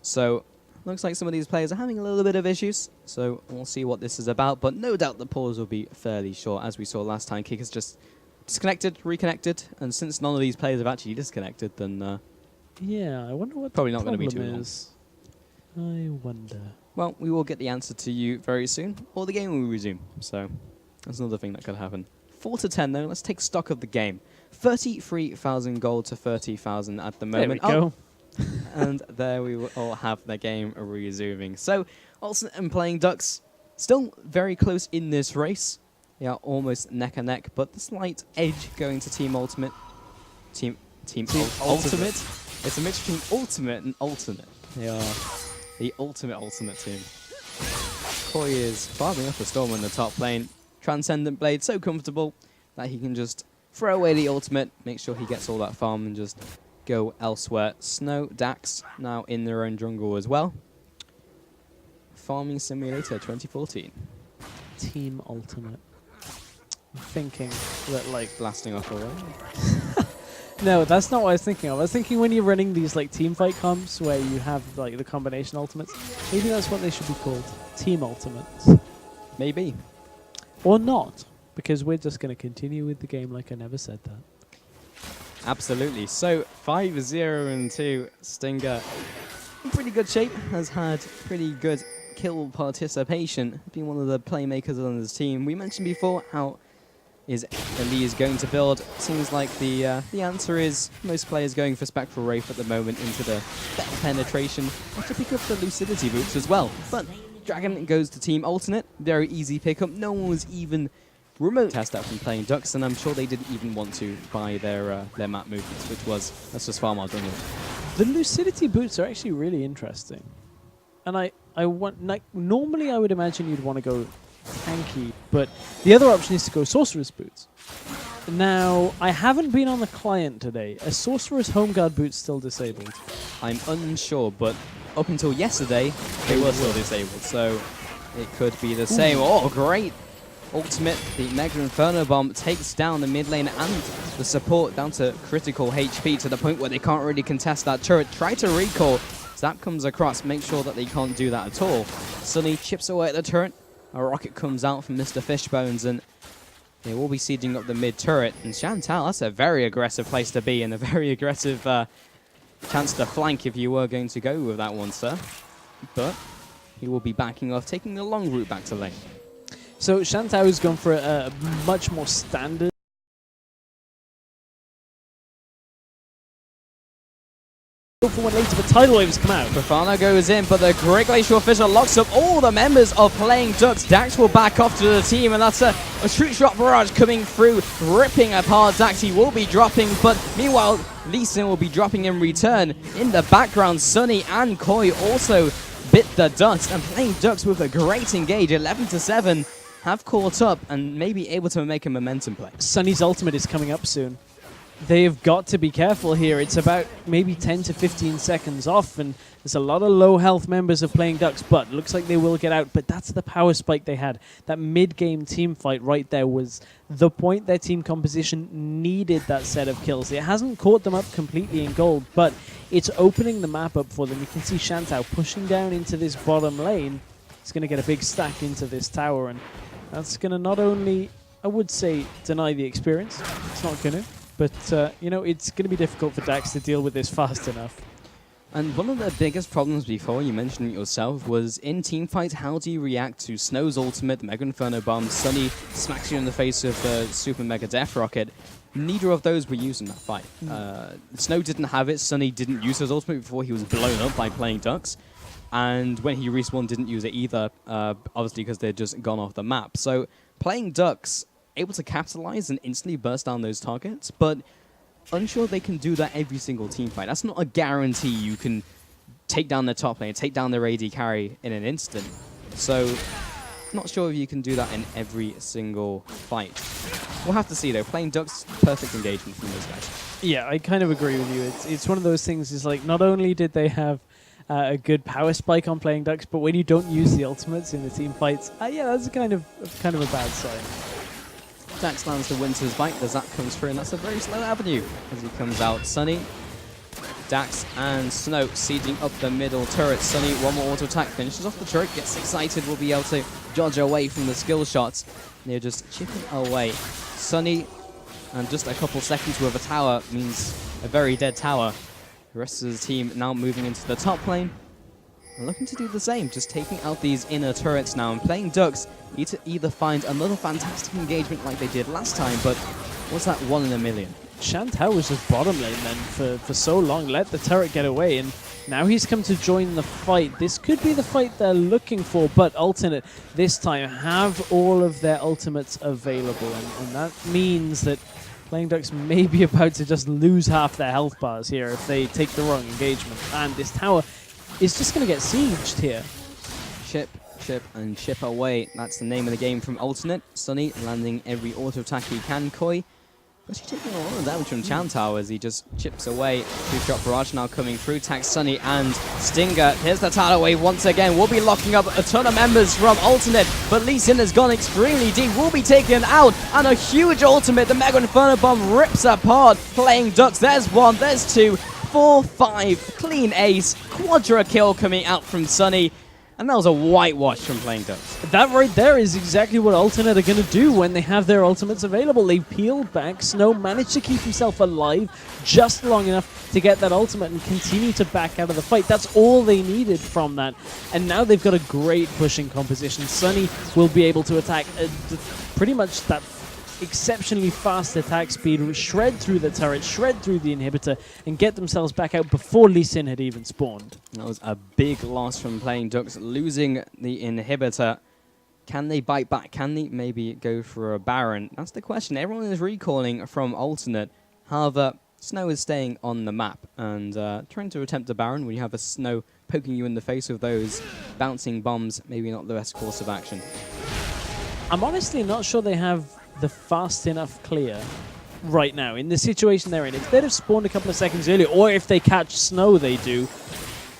So, looks like some of these players are having a little bit of issues, so we'll see what this is about. But no doubt the pause will be fairly short. As we saw last time, Kick has just disconnected, reconnected, and since none of these players have actually disconnected, then yeah, I wonder what probably the not going to be too problem long. is. I wonder. Well, we will get the answer to you very soon, or the game will resume. So that's another thing that could happen. 4-10 though. Let's take stock of the game. 33,000 gold to 30,000 at the moment. There we go. And there we will all have the game resuming. So, Alternate and playing DUCKS, still very close in this race. They are almost neck and neck, but the slight edge going to Team Ultimate. Team Ultimate? It's a mixture between Ultimate and Alternate. They are the ultimate team. Koi is farming up a Storm in the top lane. Transcendent Blade so comfortable that he can just throw away the ultimate, make sure he gets all that farm and just go elsewhere. Snow, DUCKS now in their own jungle as well. Farming Simulator 2014. Team Ultimate. I'm thinking that, like, Blasting off away. no, that's not what I was thinking of. I was thinking when you're running these like team fight comps where you have like the combination ultimates, maybe that's what they should be called. Team Ultimates. Maybe. Or not, because we're just going to continue with the game like I never said that. Absolutely. So 5-0-2. Stinger in pretty good shape, has had pretty good kill participation, been one of the playmakers on his team. We mentioned before how Lee is going to build. Seems like the answer is most players going for Spectral Wraith at the moment into the depth penetration, and to pick up the Lucidity boots as well. But Dragon goes to Team Alternate. Very easy pickup. No one was even remote test that from playing DUCKS, and I'm sure they didn't even want to buy their map movements, that's just far more done. The Lucidity boots are actually really interesting. And I want, like, normally I would imagine you'd want to go tanky, but the other option is to go Sorcerer's boots. Now, I haven't been on the client today. A Sorcerer's Home Guard boot still disabled? I'm unsure, but up until yesterday, they were still disabled, so it could be the same. Oh, great! Ultimate, the Mega Inferno Bomb takes down the mid lane and the support down to critical HP to the point where they can't really contest that turret. Try to recall. Zap comes across, make sure that they can't do that at all. Sunny chips away at the turret. A rocket comes out from Mr. Fishbones, and they will be sieging up the mid turret. And Chantal, that's a very aggressive place to be and a very aggressive chance to flank if you were going to go with that one, sir. But he will be backing off, taking the long route back to lane. So Chantal has gone for a much more standard for when later the tidal waves come out. Grafana goes in, but the Great Glacial Fissure locks up all the members of playing DUCKS. DAX will back off to the team, and that's a Shoot Shot Barrage coming through, ripping apart DAX. He will be dropping, but meanwhile, Lee Sin will be dropping in return. In the background, Sunny and Koi also bit the dust, and playing DUCKS with a great engage, 11-7. Have caught up and maybe able to make a momentum play. Sunny's ultimate is coming up soon. They have got to be careful here. It's about maybe 10 to 15 seconds off, and there's a lot of low health members of playing DUCKS, but looks like they will get out. But that's the power spike they had. That mid-game team fight right there was the point their team composition needed that set of kills. It hasn't caught them up completely in gold, but it's opening the map up for them. You can see Chantal pushing down into this bottom lane. He's going to get a big stack into this tower, and that's going to not only, I would say, deny the experience. It's not going to. But, you know, it's going to be difficult for DAX to deal with this fast enough. And one of the biggest problems before, you mentioned it yourself, was in teamfights, how do you react to Snow's ultimate, the Mega Inferno Bomb, Sunny smacks you in the face with the Super Mega Death Rocket. Neither of those were used in that fight. Snow didn't have it, Sunny didn't use his ultimate before he was blown up by playing DUCKS. And when he respawned, didn't use it either, obviously because they'd just gone off the map. So playing DUCKS, able to capitalize and instantly burst down those targets, but unsure they can do that every single team fight. That's not a guarantee you can take down their top lane, take down their AD carry in an instant. So not sure if you can do that in every single fight. We'll have to see though. Playing DUCKS, perfect engagement from those guys. Yeah, I kind of agree with you. It's one of those things, is like, not only did they have a good power spike on playing DUCKS, but when you don't use the ultimates in the team fights, yeah, that's kind of a bad sign. Dax lands the Winter's Bite, the Zap comes through, and that's a very slow avenue as he comes out. Sunny, Dax, and Snow sieging up the middle turret. Sunny, one more auto attack, finishes off the turret, gets excited, will be able to dodge away from the skill shots. They're just chipping away. Sunny, and just a couple seconds with a tower means a very dead tower. The rest of the team now moving into the top lane. And looking to do the same, just taking out these inner turrets now, and playing DUCKS need to either find another fantastic engagement like they did last time, but what's that 1 in a million? Chantal was just bottom lane then for so long, let the turret get away, and now he's come to join the fight. This could be the fight they're looking for, but Alternate this time have all of their ultimates available, and that means that playing DUCKS may be about to just lose half their health bars here if they take the wrong engagement, and this tower is just going to get sieged here. Chip, and chip away. That's the name of the game from Alternate. Sunny landing every auto attack he can. Koi, but he's taking a lot of damage from Chantal as he just chips away. Two-shot barrage now coming through. Tags Sunny and Stinger. Here's the tidal wave once again. We'll be locking up a ton of members from Alternate, but Lee Sin has gone extremely deep. Will be taken out, and a huge ultimate. The Mega Inferno Bomb rips apart playing DUCKS. There's one, there's two, 4, 5, clean ace, quadra kill coming out from Sunny. And that was a whitewash from playing DUCKS. That right there is exactly what Alternate are going to do when they have their ultimates available. They've peeled back. Snow managed to keep himself alive just long enough to get that ultimate and continue to back out of the fight. That's all they needed from that. And now they've got a great pushing composition. Sunny will be able to attack pretty much that exceptionally fast attack speed, shred through the turret, shred through the inhibitor, and get themselves back out before Lee Sin had even spawned. That was a big loss from playing Ducks, losing the inhibitor. Can they bite back? Can they maybe go for a Baron? That's the question. Everyone is recalling from alternate. However, Snow is staying on the map and trying to attempt a Baron when you have a Snow poking you in the face with those bouncing bombs. Maybe not the best course of action. I'm honestly not sure they have the fast enough clear right now in the situation they're in. If they'd have spawned a couple of seconds earlier, or if they catch Snow, they do.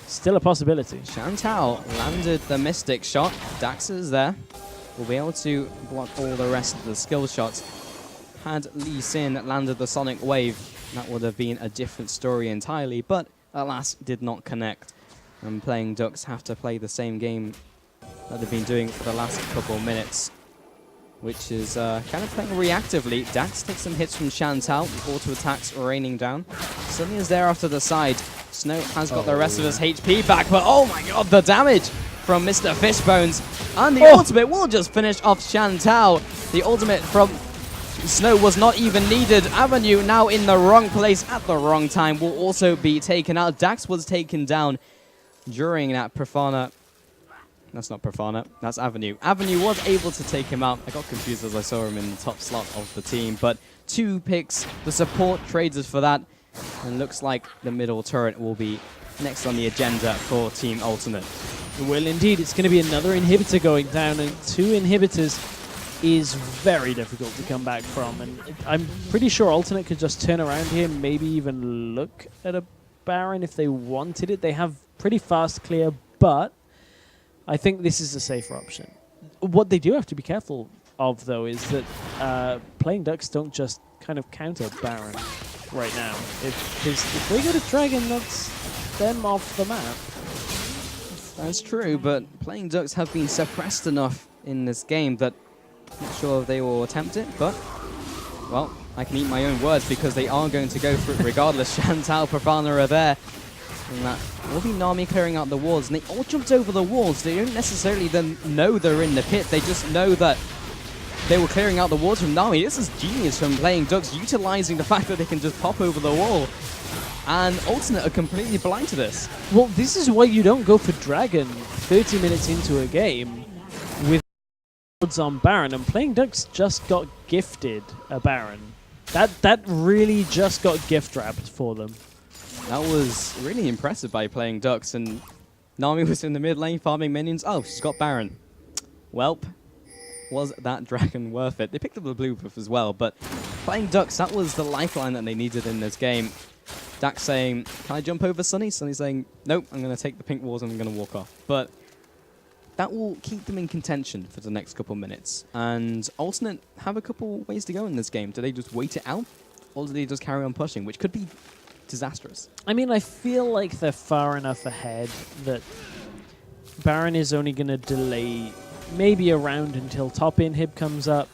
Still a possibility. Chantal landed the Mystic shot. DUCKS is there. Will be able to block all the rest of the skill shots. Had Lee Sin landed the Sonic Wave, that would have been a different story entirely, but alas, did not connect. And playing Ducks have to play the same game that they've been doing for the last couple of minutes, which is kind of playing reactively. DUCKS takes some hits from Chantal, auto attacks raining down. Sunny is there after the side. Snow has got the rest of his HP back, but oh my god, the damage from Mr. Fishbones. And the ultimate will just finish off Chantal. The ultimate from Snow was not even needed. Avenue now in the wrong place at the wrong time will also be taken out. DUCKS was taken down during that Profana. That's not Profana, that's Avenue. Avenue was able to take him out. I got confused as I saw him in the top slot of the team, but 2 picks. The support traded for that, and looks like the middle turret will be next on the agenda for Team Alternate. Well, indeed, it's going to be another inhibitor going down, and 2 inhibitors is very difficult to come back from. And I'm pretty sure Alternate could just turn around here, maybe even look at a Baron if they wanted it. They have pretty fast clear, but I think this is a safer option. What they do have to be careful of, though, is that playing Ducks don't just kind of counter Baron right now. If they go to Dragon, that's them off the map. That's true, but playing Ducks have been suppressed enough in this game that I'm not sure if they will attempt it, but, well, I can eat my own words because they are going to go for it regardless. Chantal, Profana are there. And that will be Nami clearing out the walls, and they all jumped over the walls. They don't necessarily then know they're in the pit. They just know that they were clearing out the walls from Nami. This is genius from playing Ducks, utilizing the fact that they can just pop over the wall. And Alternate are completely blind to this. Well, this is why you don't go for Dragon 30 minutes into a game with odds on Baron, and playing Ducks just got gifted a Baron. That really just got gift wrapped for them. That was really impressive by playing Ducks, and Nami was in the mid lane farming minions. Oh, she's got Baron. Welp, was that Dragon worth it? They picked up the blue buff as well, but playing Ducks, that was the lifeline that they needed in this game. DUCKS saying, can I jump over Sunny? Sunny saying, nope, I'm going to take the pink walls and I'm going to walk off. But that will keep them in contention for the next couple minutes. And Alternate have a couple ways to go in this game. Do they just wait it out? Or do they just carry on pushing, which could be disastrous? I mean, I feel like they're far enough ahead that Baron is only going to delay maybe a round until top inhib comes up.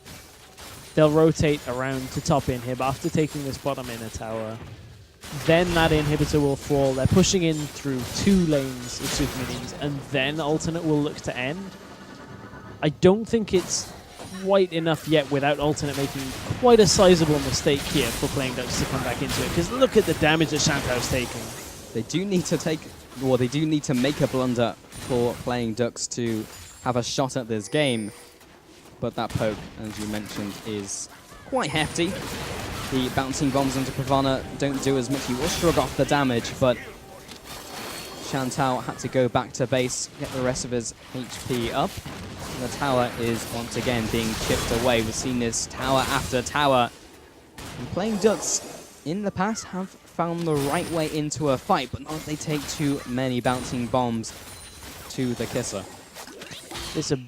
They'll rotate around to top inhib after taking this bottom inner tower. Then that inhibitor will fall. They're pushing in through 2 lanes of super minions, and then Alternate will look to end. I don't think it's quite enough yet without Alternate making quite a sizable mistake here for playing Ducks to come back into it, because look at the damage that Chantal's taking. They do need to take, well, they do need to make a blunder for playing Ducks to have a shot at this game. But that poke, as you mentioned, is quite hefty. The bouncing bombs into Profana don't do as much. He will shrug off the damage, but Chantal had to go back to base, get the rest of his HP up. The tower is once again being chipped away. We've seen this tower after tower. And playing Ducks in the past have found the right way into a fight, but not if they take too many bouncing bombs to the Kisser. There's a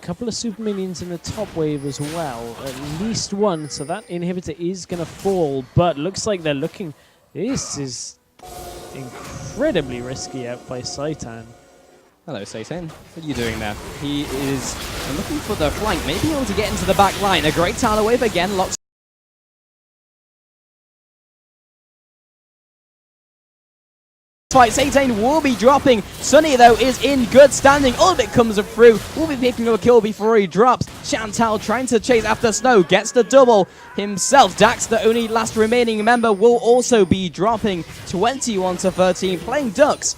couple of super minions in the top wave as well, at least one, so that inhibitor is going to fall, but looks like they're looking... This is incredibly risky out by Saitan. Hello, Satan. What are you doing there? He is looking for the flank, maybe able to get into the back line. A great tower wave again, locks fight. Satan will be dropping. Sunny, though, is in good standing. Ultimate comes up through. Will be picking up a kill before he drops. Chantal trying to chase after Snow. Gets the double himself. DUCKS, the only last remaining member, will also be dropping 21-13. Playing DUCKS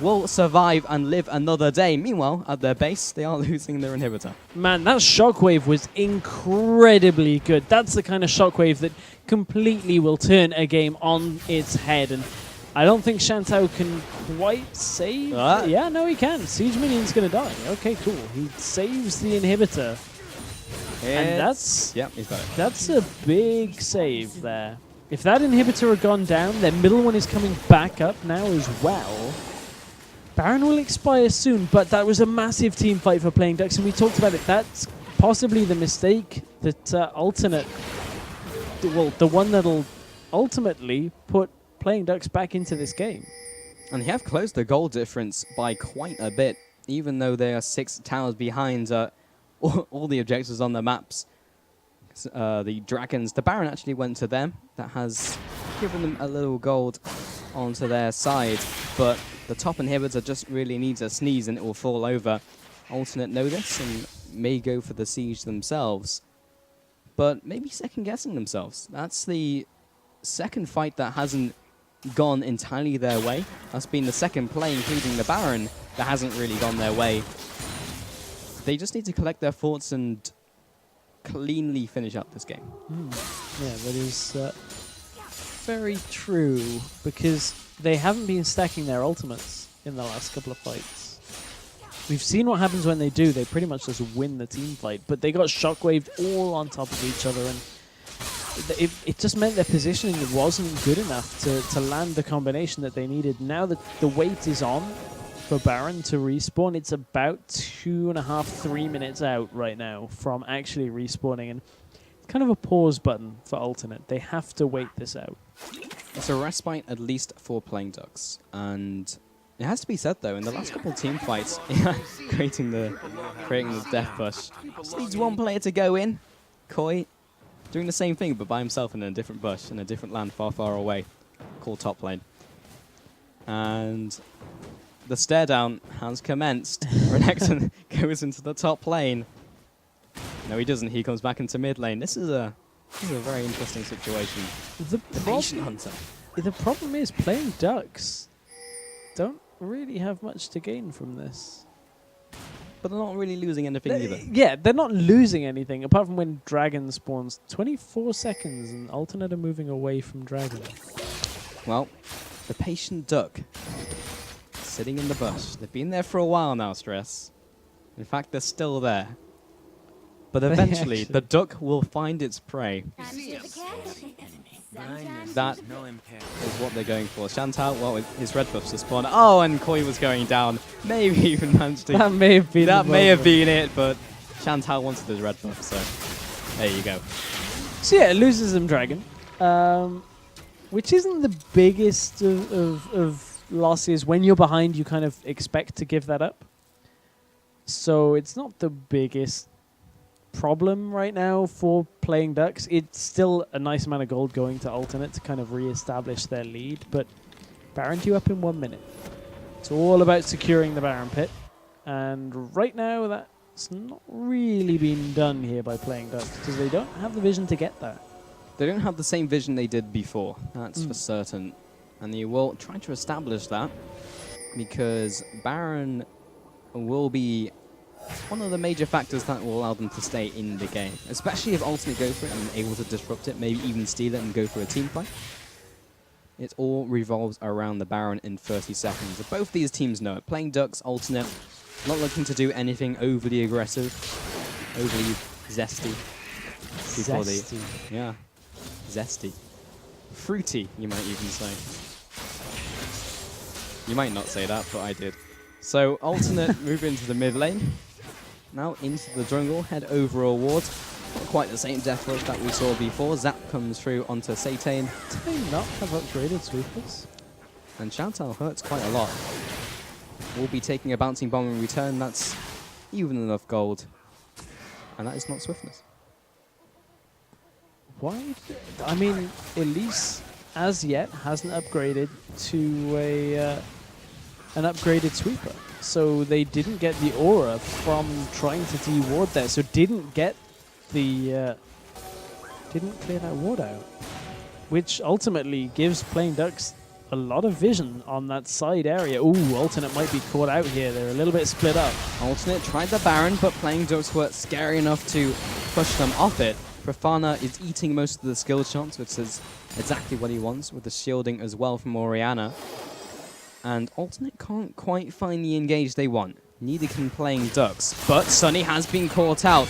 will survive and live another day. Meanwhile, at their base, they are losing their inhibitor. Man, that shockwave was incredibly good. That's the kind of shockwave that completely will turn a game on its head. And I don't think Chantal can quite save. Yeah, no, he can. Siege Minion's going to die. Okay, cool. He saves the inhibitor. And that's, yeah, he's got it. That's a big save there. If that inhibitor had gone down, their middle one is coming back up now as well. Baron will expire soon, but that was a massive team fight for Playing DUCKS, and we talked about it. That's possibly the mistake that alternate, well, the one that'll ultimately put Playing DUCKS back into this game. And they have closed the goal difference by quite a bit, even though they are 6 towers behind all the objectives on the maps. The Dragons, the Baron actually went to them. That has given them a little gold onto their side, but the top inhibitor just really needs a sneeze and it will fall over. Alternate know this and may go for the siege themselves, but maybe second-guessing themselves. That's the second fight that hasn't gone entirely their way. That's been the second play, including the Baron, that hasn't really gone their way. They just need to collect their thoughts and cleanly finish up this game. Yeah, that is very true, because they haven't been stacking their ultimates in the last couple of fights. We've seen what happens when they do. They pretty much just win the team fight, but they got shockwaved all on top of each other, and it just meant their positioning wasn't good enough to land the combination that they needed. Now that the weight is on for Baron to respawn, it's about 2.5, 3 minutes out right now from actually respawning, and it's kind of a pause button for alternate. They have to wait this out. It's a respite at least for Playing DUCKS, and it has to be said though, in the last couple of team fights, creating the death bush, just needs one player to go in. Koi doing the same thing, but by himself in a different bush in a different land, far, far away, called top lane. And the stare down has commenced. Renekton goes into the top lane. No, he doesn't. He comes back into mid lane. This is a very interesting situation. The problem is Playing DUCKS don't really have much to gain from this. But they're not really losing anything either. Yeah, they're not losing anything, apart from when Dragon spawns. 24 seconds, and alternate are moving away from Dragon. Well, the patient duck sitting in the bush. They've been there for a while now, Stress. In fact, they're still there. But eventually, the duck will find its prey. That is what they're going for. Chantal, well, his red buffs to spawn. Oh, and Koi was going down. Maybe even managed to. That may have been it, but Chantal wanted his red buff, so there you go. So yeah, it loses them Dragon, which isn't the biggest of losses. When you're behind, you kind of expect to give that up. So it's not the biggest problem right now for Playing DUCKS. It's still a nice amount of gold going to alternate to kind of re-establish their lead, but Baron due up in 1 minute. It's all about securing the Baron pit, and right now that's not really been done here by Playing DUCKS because they don't have the vision to get that. They don't have the same vision they did before, that's for certain, and they will try to establish that because Baron will be one of the major factors that will allow them to stay in the game, especially if alternate go for it and able to disrupt it, maybe even steal it and go for a team fight. It all revolves around the Baron in 30 seconds. Both these teams know it. Playing DUCKS, alternate, not looking to do anything overly aggressive, overly zesty. Zesty. Yeah, zesty. Fruity, you might even say. You might not say that, but I did. So alternate move into the mid lane. Now into the jungle, head over a ward. Not quite the same death rush that we saw before. Zap comes through onto Satan. Do they not have upgraded sweepers? And Chantal hurts quite a lot. We'll be taking a bouncing bomb in return. That's even enough gold. And that is not swiftness. Why? I mean, Elise, as yet, hasn't upgraded to a an upgraded sweeper. So they didn't get the aura from trying to de-ward there. So didn't get the... didn't clear that ward out. Which ultimately gives Playing Ducks a lot of vision on that side area. Ooh, Alternate might be caught out here. They're a little bit split up. Alternate tried the Baron, but Playing Ducks were scary enough to push them off it. Profana is eating most of the skill shots, which is exactly what he wants, with the shielding as well from Orianna. And Alternate can't quite find the engage they want. Neither can Playing Ducks. But Sunny has been caught out.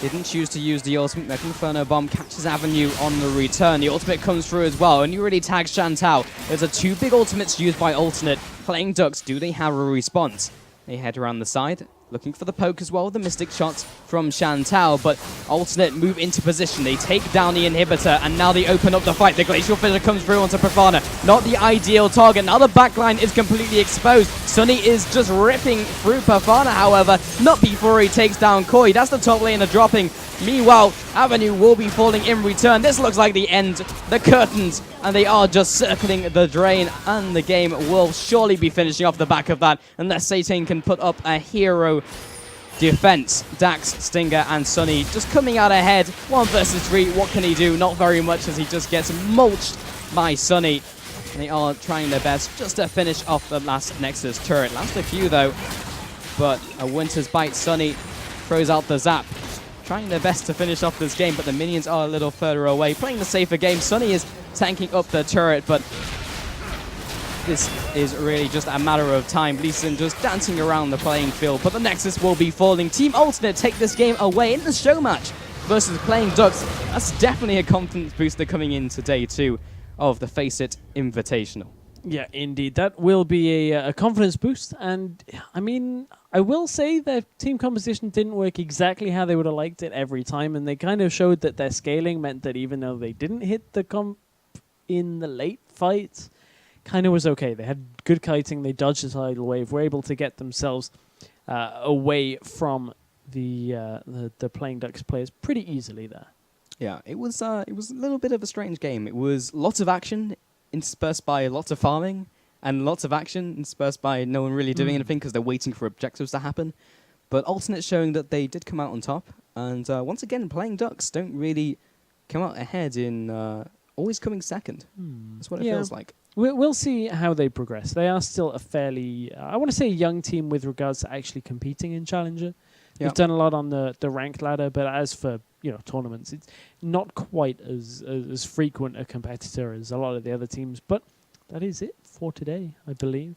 Didn't choose to use the ultimate. Mega Inferno Bomb catches Avenue on the return. The ultimate comes through as well, and you really tag Shantal. There's 2 big ultimates used by Alternate. Playing Ducks, do they have a response? They head around the side, looking for the poke as well, the Mystic shots from Shantal, but Alternate move into position. They take down the inhibitor, and now they open up the fight. The Glacial Fissure comes through onto Profana. Not the ideal target. Now the backline is completely exposed. Sunny is just ripping through Profana, however, not before he takes down Koi. That's the top laner dropping. Meanwhile, Avenue will be falling in return. This looks like the end, the curtains, and they are just circling the drain, and the game will surely be finishing off the back of that unless Satan can put up a hero defense. DUCKS, Stinger, and Sunny just coming out ahead. 1 versus 3. What can he do? Not very much, as he just gets mulched by Sunny. And they are trying their best just to finish off the last Nexus turret. Last a few, though. But a Winter's Bite. Sunny throws out the zap. Trying their best to finish off this game, but the minions are a little further away. Playing the safer game. Sunny is tanking up the turret, but this is really just a matter of time. Lee Sin just dancing around the playing field, but the Nexus will be falling. Team Alternate take this game away in the show match versus Playing Ducks. That's definitely a confidence booster coming into day 2 of the FACEIT Invitational. Yeah, indeed. That will be a confidence boost. And, I mean, I will say their team composition didn't work exactly how they would have liked it every time. And they kind of showed that their scaling meant that even though they didn't hit the comp in the late fights, kind of was okay. They had good kiting. They dodged the tidal wave. Were able to get themselves away from the Playing Ducks players pretty easily there. Yeah, it was a little bit of a strange game. It was lots of action interspersed by lots of farming, and lots of action interspersed by no one really doing anything because they're waiting for objectives to happen. But Alternate showing that they did come out on top, and once again, Playing Ducks don't really come out ahead in always coming second. That's what it feels like. We'll see how they progress. They are still a fairly, I want to say, young team with regards to actually competing in Challenger. They've done a lot on the ranked ladder, but as for tournaments, it's not quite as frequent a competitor as a lot of the other teams. But that is it for today, I believe.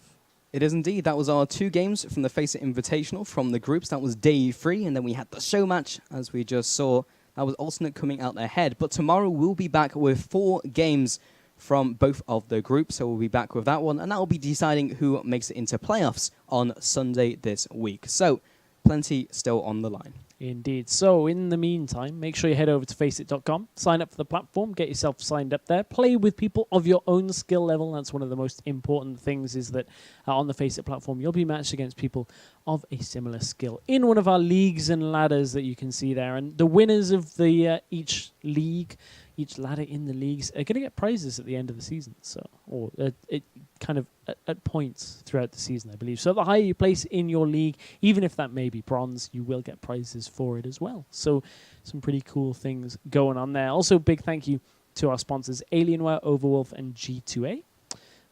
It is indeed. That was our 2 games from the FACEIT Invitational from the groups. That was day 3, and then we had the show match, as we just saw. That was Alternate coming out ahead. But tomorrow we'll be back with 4 games from both of the groups, so we'll be back with that one, and that will be deciding who makes it into playoffs on Sunday this week. So, plenty still on the line. Indeed. So, in the meantime, make sure you head over to FACEIT.com, sign up for the platform, get yourself signed up there, play with people of your own skill level. That's one of the most important things, is that on the FACEIT platform, you'll be matched against people of a similar skill in one of our leagues and ladders that you can see there. And the winners of the each league, each ladder in the leagues, are going to get prizes at the end of the season. So, or it kind of at points throughout the season, I believe. So the higher you place in your league, even if that may be bronze, you will get prizes for it as well. So some pretty cool things going on there. Also, big thank you to our sponsors, Alienware, Overwolf, and G2A,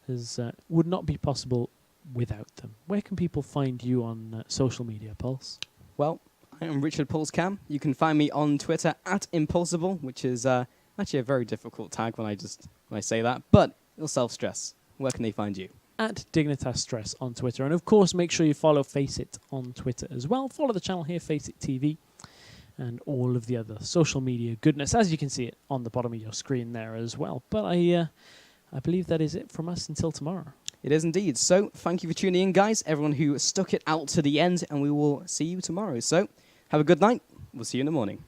as would not be possible without them. Where can people find you on social media, Pulse? Well, I am Richard Pulsecam. You can find me on Twitter at Impulsible, which is actually a very difficult tag when I say that, but it'll self-stress. Where can they find you? At DignitasStress on Twitter. And of course, make sure you follow FACEIT on Twitter as well. Follow the channel here, FACEIT TV, and all of the other social media goodness, as you can see it on the bottom of your screen there as well. But I believe that is it from us until tomorrow. It is indeed. So thank you for tuning in, guys, everyone who stuck it out to the end, and we will see you tomorrow. So have a good night. We'll see you in the morning.